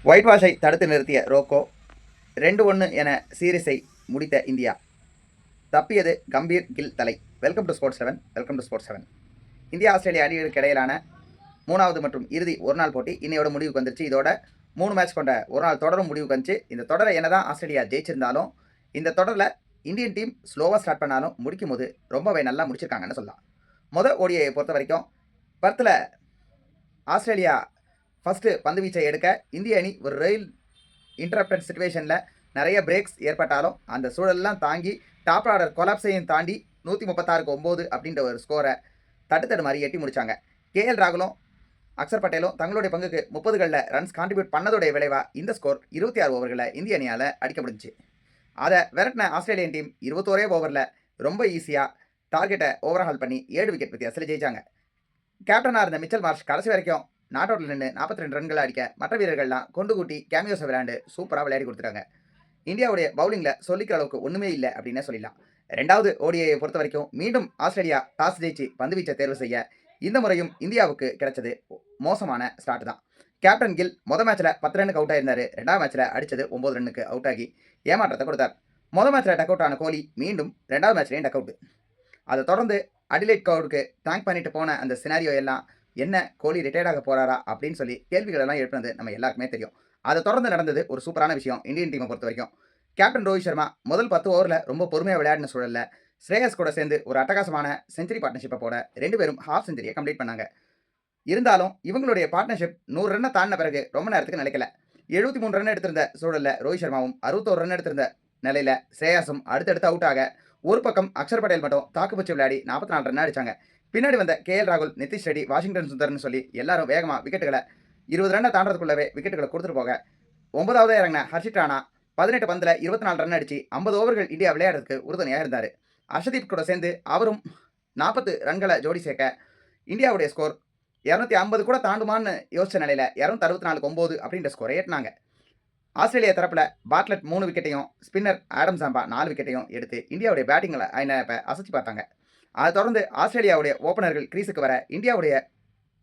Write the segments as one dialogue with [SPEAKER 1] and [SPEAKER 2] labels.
[SPEAKER 1] White வாஷை தடுத்து நிறுத்திய Rocco 2-1 என சீரிஸை முடித்த இந்தியா. தப்பியது கம்பீர் கில் தலை. Welcome to sports 7. India Australia அணிகளுக்கு இடையிலான 3வது மற்றும் இறுதி ஒருநாள் போட்டி இன்னையோட முடிவுக்கு வந்துருச்சு. இதோட 3 மேட்ச் கொண்ட ஒரு நாள் தொடரும் முடிவுக்கு வந்துச்சு. இந்த தொடரை என்னதான் ஆஸ்திரேலியா ஜெயிச்சிருந்தாலும் இந்த தொடரில் இந்தியன் டீம் ஸ்லோவாக ஸ்டார்ட் பண்ணாலும் முடிக்கும் போது ரொம்பவே நல்லா முடிச்சிருக்காங்கன்னு சொல்லலாம். ஓடியை பொறுத்த வரைக்கும் பர்த்தில் ஆஸ்திரேலியா ஃபஸ்ட்டு பந்து வீச்சை எடுக்க இந்திய அணி ஒரு ரயில் இன்டரப்டட் சுச்சுவேஷனில் நிறைய பிரேக்ஸ் ஏற்பட்டாலும் அந்த சூழலெல்லாம் தாங்கி டாப் ஆர்டர் கொலாப்ஸையும் தாண்டி 136-9 அப்படின்ற ஒரு ஸ்கோரை தட்டு மாதிரி எட்டி முடித்தாங்க. கேஎல் ராகுலும் அக்சர் பட்டேலும் தங்களுடைய பங்குக்கு 30களில் ரன்ஸ் கான்ட்ரிபியூட் பண்ணதோடைய விளைவாக இந்த ஸ்கோர் 26 ஓவர்களில் இந்திய அணியால் அடிக்க முடிஞ்சிச்சு. அதை விரட்டின ஆஸ்திரேலியன் டீம் 21 ஓவரில் ரொம்ப ஈஸியாக டார்கெட்டை ஓவர்ஹால் பண்ணி 7 விக்கெட் வித்தியாசத்தில் ஜெயிச்சாங்க. கேப்டனாக இருந்த மிச்சல் மார்ஷ் கடைசி வரைக்கும் நாட் அவுட்டில் நின்று 42 ரன்களை அடிக்க மற்ற வீரர்கள்லாம் கொண்டு கூட்டி கேமியோஸை விளையாண்டு சூப்பராக விளையாடி கொடுத்துட்டாங்க. இந்தியாவுடைய பவுலிங்கில் சொல்லிக்கிற அளவுக்கு ஒன்றுமே இல்லை அப்படின்னே சொல்லிடலாம். 2வது ஓடிஐயை பொறுத்த வரைக்கும் மீண்டும் ஆஸ்திரேலியா டாஸ் ஜெயிச்சு பந்து வீச்சை தேர்வு செய்ய இந்த முறையும் இந்தியாவுக்கு கிடைச்சது மோசமான ஸ்டார்ட் தான். கேப்டன் கில் மேட்ச்சில் 10 ரன்னுக்கு அவுட் ஆயிருந்தார். 2வது மேட்ச்சில் அடித்தது 9 ரன்னுக்கு அவுட் ஆகி ஏமாற்றத்தை கொடுத்தார். மேட்ச்சில் டக் அவுட் ஆன கோலி மீண்டும் 2வது மேட்ச்லேயும் டக் அவுட். அதை தொடர்ந்து அடிலைட் கவுடுக்கு தேங்க் பண்ணிட்டு போன அந்த சினாரியோ எல்லாம் என்ன கோலி ரிட்டையர்ட் ஆக போறாரா அப்படின்னு சொல்லி கேள்விகள் எல்லாம் எழுப்பினது நம்ம எல்லாருக்குமே தெரியும். அதை தொடர்ந்து நடந்தது ஒரு சூப்பரான விஷயம் இந்தியன் டீமை பொறுத்த வரைக்கும். கேப்டன் ரோஹித் சர்மா முதல் 10 ஓவரில் ரொம்ப பொறுமையாக விளையாடின சூழலில் ஸ்ரேயஸ் கூட சேர்ந்து ஒரு அட்டகாசமான செஞ்சுரி பார்ட்னர்ஷிப்பை போட 2 பேரும் ஹாஃப் செஞ்சுரியை கம்ப்ளீட் பண்ணாங்க. இருந்தாலும் இவங்களுடைய பார்ட்னர்ஷிப் 100 ரன்னை தாண்டின பிறகு ரொம்ப நேரத்துக்கு நிலைக்கல. 73 ரன் எடுத்திருந்த சூழலில் ரோஹித் சர்மாவும் 61 ரன் எடுத்திருந்த நிலையில் ஸ்ரேயாஸும் அடுத்தடுத்து அவுட் ஆக ஒரு பக்கம் அக்ஷர் பட்டேல் மட்டும் தாக்குப்பிச்சு விளையாடி 44 ரன் அடிச்சாங்க. பின்னாடி வந்த கேஎல் ராகுல், நிதிஷ் ரெட்டி, வாஷிங்டன் சுந்தர்னு சொல்லி எல்லாரும் வேகமாக விக்கெட்டுகளை 20 ரன்னை தாண்டதுக்குள்ளவே விக்கெட்டுகளை கொடுத்துட்டு போக 9வது இறங்கின ஹர்ஷித் ராணா 18 பந்தில் 24 ரன் அடிச்சு 50 ஓவர்கள் இந்தியா விளையாடுறதுக்கு உறுதுணையாக இருந்தார். அர்ஷதீப் கூட சேர்ந்து அவரும் 40 ரன்களை ஜோடி சேர்க்க இந்தியாவுடைய ஸ்கோர் 250 கூட தாண்டுமான்னு யோசிச்ச நிலையில் 264-9 அப்படின்ற ஸ்கோரை ஏற்றினாங்க. ஆஸ்திரேலியா தரப்பில் பாட்லெட் 3 விக்கெட்டையும் ஸ்பின்னர் ஆடம் சாம்பா 4 விக்கெட்டையும் எடுத்து இந்தியாவுடைய பேட்டிங்கில் அசைச்சு பார்த்தாங்க. அதை தொடர்ந்து ஆஸ்திரேலியாவுடைய ஓப்பனர்கள் கிரீஸுக்கு வர இந்தியாவுடைய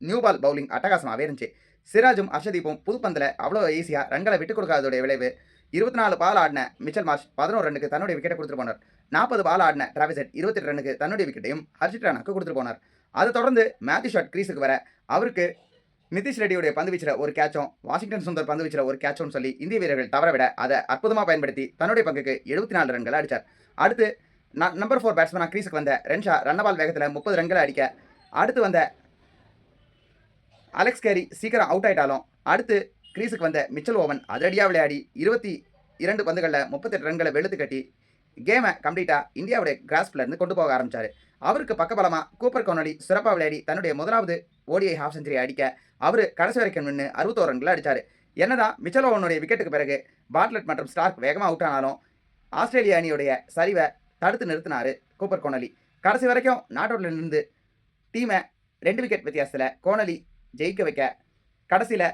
[SPEAKER 1] நியூ பால் பவுலிங் அட்டகாசமாகவே இருந்துச்சு. சிராஜும் அர்ஷதீப்பும் புது பந்தில் அவ்வளோ ஈஸியாக ரன்களை விட்டுக் கொடுக்காதோடைய விளைவு 24 பால் ஆடின மிச்சல் மார்ஷ் 11 ரன்னுக்கு தன்னுடைய விக்கெட்டை கொடுத்துட்டு போனார். 40 பால் ஆடின டிராவிஸ் ஹெட் 28 ரன்னுக்கு தன்னுடைய விக்கெட்டையும் ஹர்ஷித் ராணாக்கு கொடுத்துட்டு போனார். அதை தொடர்ந்து மேத்யூ ஷாட் கிரீஸுக்கு வர அவருக்கு நிதிஷ் ரெட்டியுடைய பந்து வீச்சில் ஒரு கேட்சும் வாஷிங்டன் சுந்தர் பந்து வீச்சில் ஒரு கேட்சும் சொல்லி இந்திய வீரர்கள் தவற விட அதை அற்புதமாக பயன்படுத்தி தன்னுடைய பங்குக்கு 74 ரன்களை அடித்தார். அடுத்து நம்பர் 4 பேட்ஸ்மேனாக கிரீஸுக்கு வந்த ரென்ஷா ரன்னபால் வேகத்தில் 30 ரன்களை அடிக்க அடுத்து வந்த அலெக்ஸ் கேரி சீக்கிரம் அவுட் ஆயிட்டாலும் அடுத்து கிரீஸுக்கு வந்த மிச்சல் ஓவன் அதிரடியாக விளையாடி 22 பந்துகளில் 38 ரன்களை வெளுத்து கட்டி கேமை கம்ப்ளீட்டாக இந்தியாவுடைய கிராஸ்ப்லேருந்து கொண்டு போக ஆரம்பித்தார். அவருக்கு பக்கபலமாக கூப்பர் கொனலி சிறப்பாக விளையாடி தன்னுடைய முதலாவது ஓடிஐ ஹாஃப் செஞ்சுரி அடிக்க அவர் கடைசி வரைக்கும் நின்று 61 ரன்களை அடித்தார். என்னதான் மிச்சல் ஓவனுடைய விக்கெட்டுக்கு பிறகு பாட்லெட் மற்றும் ஸ்டார்க் வேகமாக அவுட் ஆனாலும் ஆஸ்திரேலிய அணியுடைய சரிவை தடுத்து நிறுத்தினார் கூப்பர் கோனலி. கடைசி வரைக்கும் நாட் அவுட்டில் இருந்து டீமை 2 விக்கெட் வித்தியாசத்தில் கோனலி ஜெயிக்க வைக்க கடைசியில்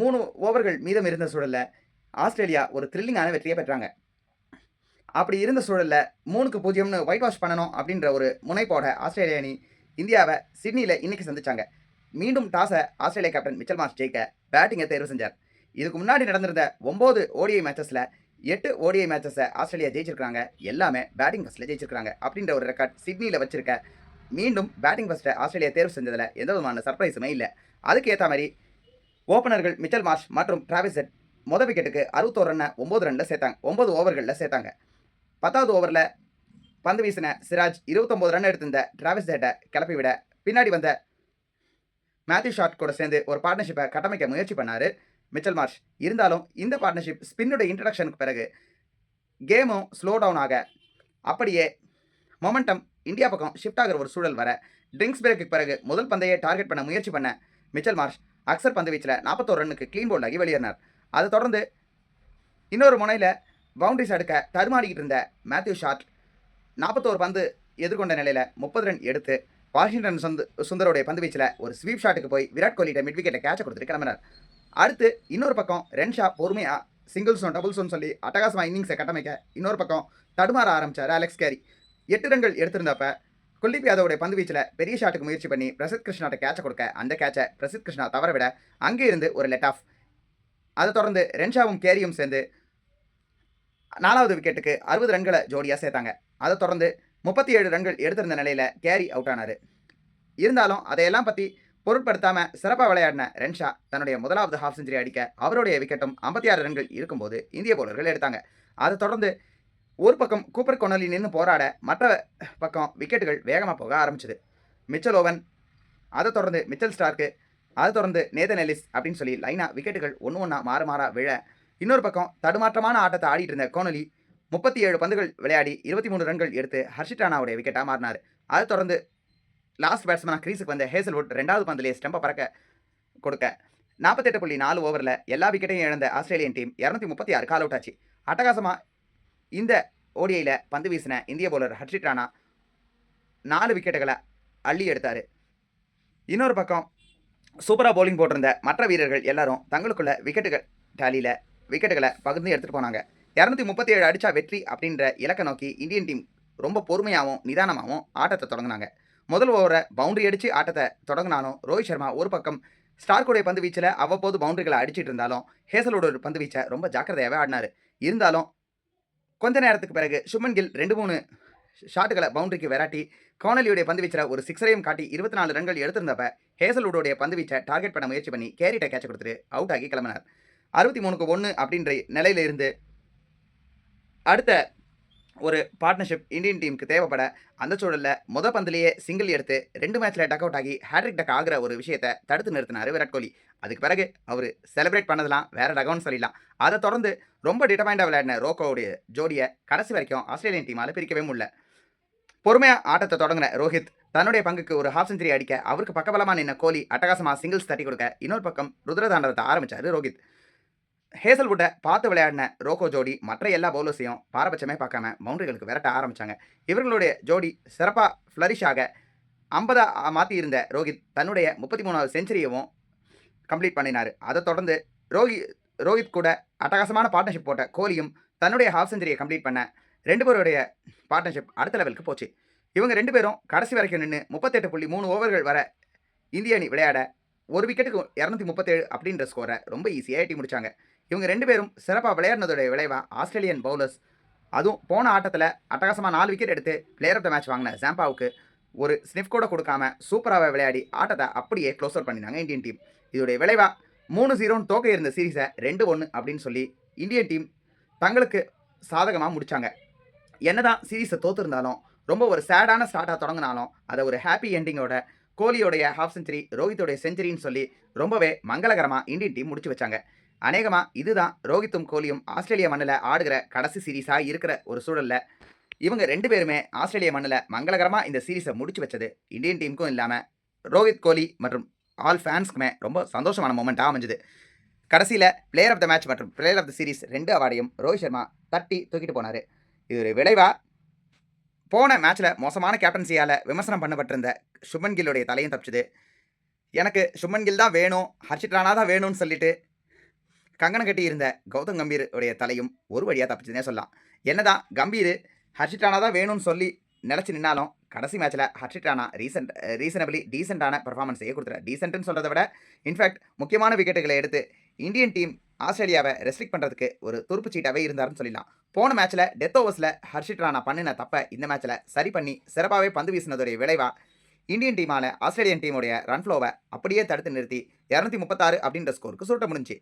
[SPEAKER 1] 3 ஓவர்கள் மீதம் இருந்த சூழலில் ஆஸ்திரேலியா ஒரு த்ரில்லிங்கான வெற்றியை பெற்றாங்க. அப்படி இருந்த சூழலில் 3-0 ஒயிட் வாஷ் பண்ணணும் அப்படின்ற ஒரு முனைப்போட ஆஸ்திரேலிய அணி இந்தியாவை சிட்னியில் இன்னைக்கு சந்திச்சாங்க. மீண்டும் டாஸை ஆஸ்திரேலியா கேப்டன் மிச்சல் மார்ஷ் ஜெயிக்க பேட்டிங்கை தேர்வு செஞ்சார். இதுக்கு முன்னாடி நடந்திருந்த 9 ஓடிஐ மேட்சஸில் 8 ஓடிஐ மேட்சஸை ஆஸ்திரேலியா ஜெயிச்சிருக்காங்க. எல்லாமே பேட்டிங் ஃபஸ்ட்டில் ஜெயிச்சிருக்காங்க. அப்படின்ற ஒரு ரெக்கார்ட் சிட்னியில் வச்சிருக்க மீண்டும் பேட்டிங் ஃபஸ்ட்டை ஆஸ்திரேலியா தேர்வு செஞ்சதில் எந்த விதமான சர்ப்ரைஸுமே இல்லை. அதுக்கு ஏற்ற மாதிரி ஓப்பனர்கள் மிச்சல் மார்ஷ் மற்றும் டிராவிஸ் ஹெட் முதல் விக்கெட்டுக்கு 61 ரன்னை 9 ரனில் சேர்த்தாங்க. 9 ஓவர்களில் சேர்த்தாங்க. 10வது ஓவரில் பந்து வீசின சிராஜ் 29 ரன் எடுத்திருந்த டிராவிஸ் ஹெட்டை கிளப்பி விட பின்னாடி வந்த மேத்யூ ஷாட் கூட சேர்ந்து ஒரு பார்ட்னர்ஷிப்பை கட்டமைக்க முயற்சி பண்ணார் மிச்சல் மார்ஷ். இருந்தாலும் இந்த பார்ட்னர்ஷிப் ஸ்பின்னுடைய இன்ட்ரடக்ஷனுக்கு பிறகு கேமும் ஸ்லோ டவுன் ஆக அப்படியே மொமெண்டம் இந்தியா பக்கம் ஷிஃப்ட் ஆகிற ஒரு சூழல் வர ட்ரிங்க்ஸ் பிரேக்கு பிறகு முதல் பந்தையை டார்கெட் பண்ண முயற்சி பண்ண மிச்சல் மார்ஷ் அக்சர் பந்து வீச்சில் 41 ரன்னுக்கு க்ளீன் போல்ட் ஆகி வெளியேறினார். அதை தொடர்ந்து இன்னொரு முனையில் பவுண்டரிஸ் அடுக்க தருமாடிக்கிட்டு இருந்த மேத்யூ ஷாட் 41 பந்து எதிர்கொண்ட நிலையில் 30 ரன் எடுத்து வாஷிங்டன் சுந்தரோடைய பந்து வீச்சில் ஒரு ஸ்வீப் ஷாட்டுக்கு போய் விராட் கோலிட்ட மிட் விக்கெட்டை கேட்சை கொடுத்துட்டு கிளம்பினார். அடுத்து இன்னொரு பக்கம் ரென்ஷா பொறுமையாக சிங்கிள்ஸும் டபுள்ஸும் சொல்லி அட்டகாசமாக இன்னிங்ஸை கட்டமைக்க இன்னொரு பக்கம் தடுமாற ஆரம்பித்தார் அலெக்ஸ் கேரி. 8 ரன்கள் எடுத்திருந்தப்ப குல்தீப் யாதவுடைய பந்து வீச்சில் பெரிய ஷாட்டுக்கு முயற்சி பண்ணி பிரசித் கிருஷ்ணாட்ட கேட்சை கொடுக்க அந்த கேட்சை பிரசித் கிருஷ்ணா தவற விட அங்கே இருந்து ஒரு லெட் ஆஃப். அதை தொடர்ந்து ரென்ஷாவும் கேரியும் சேர்ந்து 4வது விக்கெட்டுக்கு 60 ரன்களை ஜோடியாக சேர்த்தாங்க. அதை தொடர்ந்து 37 ரன்கள் எடுத்திருந்த நிலையில் கேரி அவுட் ஆனார். இருந்தாலும் அதையெல்லாம் பற்றி பொருட்படுத்தாமல் சிறப்பாக விளையாடின ரென்ஷா தன்னுடைய முதலாவது ஹாஃப் செஞ்சுரி அடிக்க அவருடைய விக்கெட்டும் 56 ரன்கள் இருக்கும்போது இந்திய பவுலர்கள் எடுத்தாங்க. அதை தொடர்ந்து ஒரு பக்கம் கூப்பர் கொனலி நின்று போராட, மற்ற பக்கம் விக்கெட்டுகள் வேகமாக போக ஆரம்பிச்சுது. மிச்சல் ஓவன், அதை தொடர்ந்து மிச்சல் ஸ்டார்க்கு, அதை தொடர்ந்து நேதன் எல்லிஸ் அப்படின்னு சொல்லி லைனாக விக்கெட்டுகள் ஒன்று மாற விழ, இன்னொரு பக்கம் தடுமாற்றமான ஆட்டத்தை ஆடிட்டு இருந்த கோனலி 37 பந்துகள் விளையாடி 23 ரன்கள் எடுத்து ஹர்ஷித் ராணாவுடைய விக்கெட்டாக மாறினார். அதை தொடர்ந்து லாஸ்ட் பேட்ஸ்மேனாக கிரீஸுக்கு வந்த ஹேசல்வுட் 2வது பந்திலே ஸ்டெம்பை பறக்க கொடுக்க 48.4 ஓவரில் எல்லா விக்கெட்டையும் இழந்த ஆஸ்திரேலியன் டீம் 236 கால் அவுட் ஆச்சு. அட்டகாசமாக இந்த ஓடிஐயில் பந்து வீசின இந்திய பவுலர் ஹர்ஷித் ராணா 4 விக்கெட்டுகளை அள்ளி எடுத்தார். இன்னொரு பக்கம் சூப்பராக பவுலிங் போட்டிருந்த மற்ற வீரர்கள் எல்லாரும் தங்களுக்குள்ள விக்கெட்டுகளை பகிர்ந்து எடுத்துகிட்டு போனாங்க. 237 அடித்தா வெற்றி அப்படின்ற இலக்கை நோக்கி இந்தியன் டீம் ரொம்ப பொறுமையாகவும் நிதானமாகவும் ஆட்டத்தை தொடங்கினாங்க. முதல் ஓவரை பவுண்டரி அடித்து ஆட்டத்தை தொடங்கினாலும் ரோஹித் சர்மா ஒரு பக்கம் ஸ்டார்க்குடைய பந்து வீச்சில் அவ்வப்போது பவுண்டரிகளை அடிச்சிட்டு இருந்தாலும் ஹேசலோட பந்து வீச்சை ரொம்ப ஜாக்கிரதையாகவே ஆடினார். இருந்தாலும் கொஞ்ச நேரத்துக்கு பிறகு சுப்மன் கில் 2-3 ஷாட்டுகளை பவுண்டரிக்கு விராட்டி கோனலியுடைய பந்து வீச்சில் ஒரு 6ஐயும் காட்டி 24 ரன்கள் எடுத்திருந்தப்ப ஹேசல்வுடைய பந்து வீச்சை டார்கெட் பண்ண முயற்சி பண்ணி கேரிட்ட கேட்ச கொடுத்துட்டு அவுட் ஆகி கிளம்பினார். 63-1 அப்படின்ற நிலையில இருந்து அடுத்த ஒரு பார்ட்னர்ஷிப் இந்தியன் டீமுக்கு தேவைப்பட அந்த சூழலில் முத பந்திலேயே சிங்கிள் எடுத்து 2 மேட்ச்சில் டக் அவுட் ஆகி ஹேட்ரிக் டக் ஆகிற ஒரு விஷயத்தை தடுத்து நிறுத்தினார் விராட் கோலி. அதுக்கு பிறகு அவர் செலிப்ரேட் பண்ணதெல்லாம் வேற ரகம்னு சொல்லிடலாம். அதை தொடர்ந்து ரொம்ப டிட்டர்மைண்டாக விளையாடின ரோக்கோவுடைய ஜோடியை கடைசி வரைக்கும் ஆஸ்திரேலியன் டீமால் பிரிக்கவே முடியல. பொறுமையாக ஆட்டத்தை தொடங்கின ரோஹித் தன்னுடைய பங்குக்கு ஒரு ஹாஃப் செஞ்சுரி அடிக்க அவருக்கு பக்கபலமாக நின்ன கோலி அட்டகாசமாக சிங்கிள்ஸ் தட்டி கொடுக்க இன்னொரு பக்கம் ருத்ரதாண்டவத்தை ஆரம்பித்தார் ரோஹித். ஹேசல்வுட்டை பார்த்து விளையாடின ரோக்கோ ஜோடி மற்ற எல்லா பவுலர்ஸையும் பாரபட்சமே பார்க்காம பவுண்டரிகளுக்கு விரட்ட ஆரம்பித்தாங்க. இவர்களுடைய ஜோடி சிறப்பாக ஃப்ளரிஷாக 50 மாற்றி இருந்த ரோஹித் தன்னுடைய 33வது செஞ்சுரியவும் கம்ப்ளீட் பண்ணினார். அதை தொடர்ந்து ரோஹித் கூட அட்டகாசமான பார்ட்னர்ஷிப் போட்ட கோலியும் தன்னுடைய ஹாஃப் செஞ்சுரியை கம்ப்ளீட் பண்ண 2 பேருடைய பார்ட்னர்ஷிப் அடுத்த லெவலுக்கு போச்சு. இவங்க 2 பேரும் கடைசி வரைக்கும் நின்று 38.3 ஓவர்கள் வர இந்திய அணி விளையாட ஒரு விக்கெட்டுக்கு 237 அப்படின்ற ஸ்கோரை ரொம்ப ஈஸியாக எட்டி முடிச்சாங்க. இவங்க 2 பேரும் சிறப்பாக விளையாடினதோடைய விளைவாக ஆஸ்திரேலியன் பவுலர்ஸ், அதுவும் போன ஆட்டத்தில் அட்டகாசமாக 4 விக்கெட் எடுத்து பிளேயர் ஆஃப் த மேட்ச் வாங்கின ஜாம்பாவுக்கு ஒரு ஸ்னிஃப் கூட கொடுக்காம சூப்பராக விளையாடி ஆட்டத்தை அப்படியே க்ளோஸ் அவுட் பண்ணினாங்க இந்தியன் டீம். இதோடைய விளைவாக 3-0 தோக்க இருந்த சீரீஸை 2-1 அப்படின்னு சொல்லி இந்தியன் டீம் தங்களுக்கு சாதகமாக முடித்தாங்க. என்னதான் சீரீஸை தோற்றுருந்தாலும் ரொம்ப ஒரு சேடான ஸ்டார்ட்டாக தொடங்கினாலும் அதை ஒரு ஹாப்பி எண்டிங்கோட கோலியோடைய ஹாஃப் செஞ்சுரி, ரோஹித்தோடைய செஞ்சுரின்னு சொல்லி ரொம்பவே மங்களகரமாக இந்தியன் டீம் முடிச்சு வச்சாங்க. அநேகமாக இதுதான் ரோஹித்தும் கோலியும் ஆஸ்திரேலியா மண்ணில் ஆடுகிற கடைசி சீரீஸாக இருக்கிற ஒரு சூழலில் இவங்க 2 பேருமே ஆஸ்திரேலியா மண்ணில் மங்களகரமாக இந்த சீரீஸை முடிச்சு வச்சது இந்தியன் டீமுக்கும் இல்லாமல் ரோஹித் கோலி மற்றும் ஆல் ஃபேன்ஸ்க்குமே ரொம்ப சந்தோஷமான மூமெண்ட்டாக அமைஞ்சுது. கடைசியில் பிளேயர் ஆஃப் த மேட்ச் மற்றும் பிளேயர் ஆஃப் த சீரீஸ் 2 அவார்டையும் ரோஹித் சர்மா தட்டி தூக்கிட்டு போனார். இது ஒரு விளைவாக போன மேட்ச்சில் மோசமான கேப்டன்சியால் விமர்சனம் பண்ணப்பட்டிருந்த சுப்மன் கில்லுடைய தலையும் தப்பிச்சுது. எனக்கு சுப்மன் கில் தான் வேணும், ஹர்ஷித் ராணா தான் வேணும்னு சொல்லிட்டு கங்கணம் கட்டி இருந்த கௌதம் கம்பீர் உடைய தலையும் ஒரு வழியாக தப்பிச்சுன்னே சொல்லலாம். என்னதான் கம்பீர் ஹர்ஷித் ராணா தான் வேணும்னு சொல்லி நினச்சி நின்னாலும் கடைசி மேட்ச்சில் ஹர்ஷித் ராணா ரீசனபிளி டீசெண்டான பெர்ஃபார்மன்ஸையே கொடுத்துரு. டீசென்ட்னு சொல்கிறத விட இன்ஃபேக்ட் முக்கியமான விக்கெட்டுகளை எடுத்து இந்தியன் டீம் ஆஸ்திரேலியாவை ரெஸ்ட்ரிக்ட் பண்ணுறதுக்கு ஒரு துருப்பு சீட்டாகவே இருந்தாருன்னு சொல்லிடலாம். போன மேட்ச்சில் டெத் ஓவர்ஸில் ஹர்ஷித் ராணா பண்ணின தப்பை இந்த மேட்ச்சில் சரி பண்ணி சிறப்பாகவே பந்து வீசினதுடைய விளைவாக இந்தியன் டீமால் ஆஸ்திரேலியன் டீமுடைய ரன் ஃப்ளோவை அப்படியே தடுத்து நிறுத்தி 236 அப்படின்ற ஸ்கோருக்கு சுருட்ட முடிஞ்சு.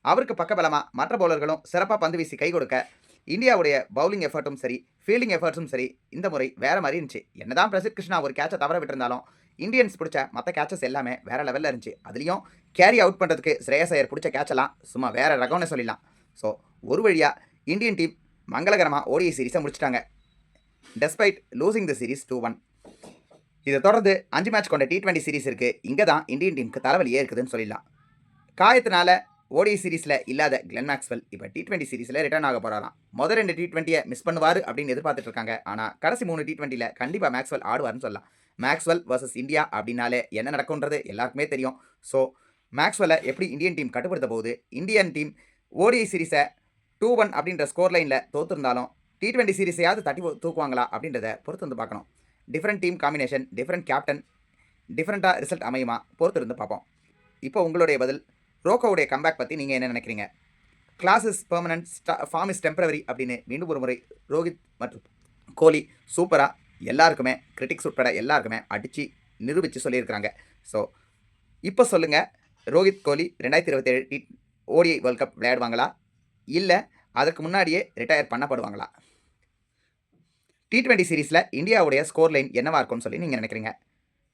[SPEAKER 1] அவருக்கு பக்கபலமாக மற்ற பவுலர்களும் சிறப்பாக பந்து வீசி கை கொடுக்க இந்தியாவுடைய பவுலிங் எஃபர்ட்டும் சரி, ஃபீல்டிங் எஃபர்ட்ஸும் சரி இந்த முறை வேறு மாதிரி இருந்துச்சு. என்னதான் பிரசித் கிருஷ்ணா ஒரு கேட்சை தவற விட்டுருந்தாலும் இந்தியன்ஸ் பிடிச்ச மற்ற கேட்சஸ் எல்லாமே வேறு லெவலில் இருந்துச்சு. அதுலேயும் கேரி அவுட் பண்ணுறதுக்கு ஸ்ரேயஸ் ஐயர் பிடிச்ச கேட்செல்லாம் சும்மா வேறு ரகம்னு சொல்லிடலாம். ஸோ ஒரு வழியாக இந்தியன் டீம் மங்களகரமாக ஓடிஐ சீரீஸை முடிச்சிட்டாங்க. Despite losing the series 2-1. இதை தொடர்ந்து 5 மேட்ச் கொண்ட T20 சீரீஸ் இருக்குது. இங்கே தான் இந்தியன் டீமுக்கு தலைவலியே இருக்குதுன்னு சொல்லிடலாம். காயத்தினால ஓடிஐ சீரீஸில் இல்லாத கிளென் மேக்ஸ்வெல் இப்போ T20 சீரீஸில் ரிட்டர்ன் ஆக போகிறாராம். முதல் 2 T20 மிஸ் பண்ணுவார் அப்படின்னு எதிர்பார்த்துட்டு இருக்காங்க. ஆனால் கடைசி 3 T20 கண்டிப்பாக மேக்ஸ்வெல் ஆடுவார்னு சொல்லலாம். மேக்ஸ்வெல் வர்சஸ் இந்தியா அப்படின்னாலே என்ன நடக்கும்ன்றது எல்லாருக்குமே தெரியும். ஸோ மேக்ஸ்வெல்லை எப்படி இந்தியன் டீம் கட்டுப்படுத்த போகுது, இந்தியன் டீம் ஓடிஐ சீரீஸை 2-1 அப்படின்ற ஸ்கோர் லைனில் தோற்றுருந்தாலும் T20 சீரீஸையாவது தட்டி தூக்குவாங்களா அப்படின்றத பொறுத்து வந்து பார்க்கணும். Different team combination, different captain, டிஃப்ரெண்ட்டாக ரிசல்ட் அமையுமா பொறுத்து இருந்து பார்ப்போம். இப்போ உங்களுடைய பதில் ரோக்கோவுடைய கம்பேக் பற்றி நீங்கள் என்ன நினைக்கிறீங்க? Class is permanent, form is temporary அப்படின்னு மீண்டும் ஒரு முறை ரோஹித் மற்றும் கோலி சூப்பராக எல்லாருக்குமே, கிரிட்டிக்ஸ் உட்பட எல்லாருக்குமே அடித்து நிரூபித்து சொல்லியிருக்கிறாங்க. ஸோ இப்போ சொல்லுங்கள், ரோஹித் கோலி 2027 ஓடிஐ வேர்ல்ட் கப் விளையாடுவாங்களா, இல்லை அதுக்கு முன்னாடியே ரிட்டையர் பண்ணப்படுவாங்களா? T20 சீரீஸில் இந்தியாவுடைய ஸ்கோர் லைன் என்னவா இருக்கும்னு சொல்லி நீங்கள் நினைக்கிறீங்க?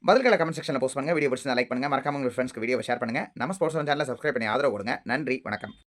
[SPEAKER 1] பதில்களை கமெண்ட் செக்ஷனில் போஸ்ட் பண்ணுங்கள். வீடியோ பிடிச்சிருந்தா லைக் பண்ணுங்கள். மறக்காம உங்கள் ஃப்ரெண்ட்ஸ்க்கு வீடியோவை ஷேர் பண்ணுங்கள். நம்ம ஸ்போர்ட்ஸ் சேனலை சப்ஸ்கிரைப் பண்ணி ஆதரவு கொடுங்க. நன்றி, வணக்கம்.